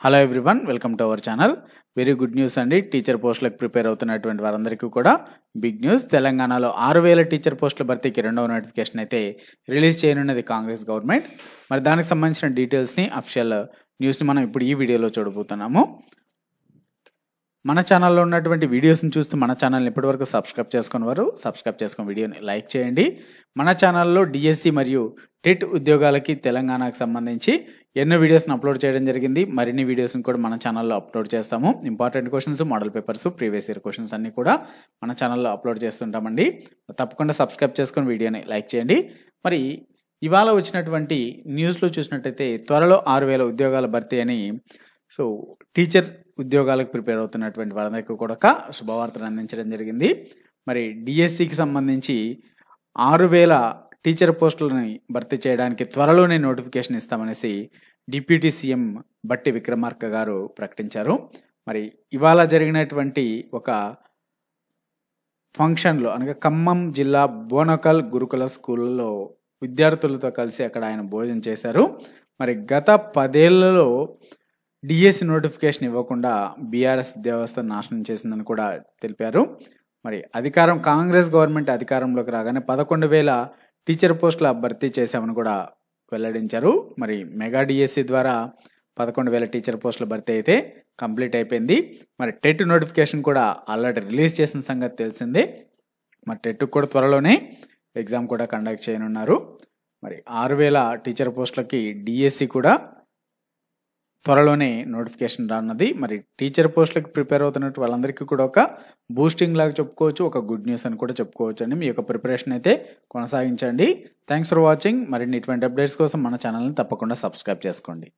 Hello everyone, welcome to our channel. Very good news అండి. Teacher పోస్టులకు prepare అవుతున్నటువంటి వారందరికీ కూడా బిగ్ న్యూస్. తెలంగాణలో 6,000 టీచర్ పోస్టుల భర్తీకి రెండవ నోటిఫికేషన్ అయితే రిలీజ్ చేయనున్నది కాంగ్రెస్ గవర్నమెంట్. మరి దానికి సంబంధించిన డీటెయిల్స్ని, అఫిషియల్ న్యూస్ని మనం ఇప్పుడు ఈ వీడియోలో చూడబోతున్నాము. మన ఛానల్లో ఉన్నటువంటి వీడియోస్ని చూస్తూ మన ఛానల్ని ఇప్పటివరకు సబ్స్క్రైబ్ చేసుకుని వీడియోని లైక్ చేయండి. మన ఛానల్లో డిఎస్సి మరియు టెట్ ఉద్యోగాలకి తెలంగాణకు సంబంధించి ఎన్నో వీడియోస్ని అప్లోడ్ చేయడం జరిగింది. మరిన్ని వీడియోస్ని కూడా మన ఛానల్లో అప్లోడ్ చేస్తాము. Important questions, model papers, previous year questions అన్ని కూడా మన ఛానల్లో అప్లోడ్ చేస్తుంటామండి. తప్పకుండా సబ్స్క్రైబ్ చేసుకుని వీడియోని లైక్ చేయండి. మరి ఇవాళ వచ్చినటువంటి న్యూస్లో చూసినట్టయితే త్వరలో 6,000 ఉద్యోగాల భర్తీ అని టీచర్ ఉద్యోగాలకు ప్రిపేర్ అవుతున్నటువంటి వారందరికీ కూడా ఒక శుభవార్తను అందించడం జరిగింది. మరి డిఎస్సికి సంబంధించి 6,000 టీచర్ పోస్టులని భర్తీ చేయడానికి త్వరలోనే నోటిఫికేషన్ ఇస్తామనేసి డిప్యూటీ సీఎం బట్టి విక్రమార్క గారు ప్రకటించారు. మరి ఇవాళ జరిగినటువంటి ఒక ఫంక్షన్లో, అనగా ఖమ్మం జిల్లా బోనకల్ గురుకుల స్కూల్లో విద్యార్థులతో కలిసి అక్కడ ఆయన భోజనం చేశారు. మరి గత 10 ఏళ్లలో డిఎస్సి నోటిఫికేషన్ ఇవ్వకుండా బీఆర్ఎస్ వ్యవస్థ నాశనం చేసిందని కూడా తెలిపారు. మరి కాంగ్రెస్ గవర్నమెంట్ అధికారంలోకి రాగానే 11,000 టీచర్ పోస్టుల భర్తీ చేశామని కూడా వెల్లడించారు. మరి మెగా డిఎస్సి ద్వారా 11,000 టీచర్ పోస్టుల భర్తీ అయితే కంప్లీట్ అయిపోయింది. మరి టెట్ నోటిఫికేషన్ కూడా ఆల్రెడీ రిలీజ్ చేసిన సంగతి తెలిసిందే. మరి టెట్ కూడా త్వరలోనే ఎగ్జామ్ కూడా కండక్ట్ చేయనున్నారు. మరి 6,000 టీచర్ పోస్టులకి డిఎస్సి కూడా త్వరలోనే నోటిఫికేషన్ రానున్నది. మరి టీచర్ పోస్టులకు ప్రిపేర్ అవుతున్నట్టు వాళ్ళందరికీ కూడా ఒక బూస్టింగ్ లాగా చెప్పుకోవచ్చు, ఒక గుడ్ న్యూస్ అని కూడా చెప్పుకోవచ్చు అండి. మీ యొక్క ప్రిపరేషన్ అయితే కొనసాగించండి. Thanks for watching. మరిన్ని ఇటువంటి అప్డేట్స్ కోసం మన ఛానల్ని తప్పకుండా సబ్స్క్రైబ్ చేసుకోండి.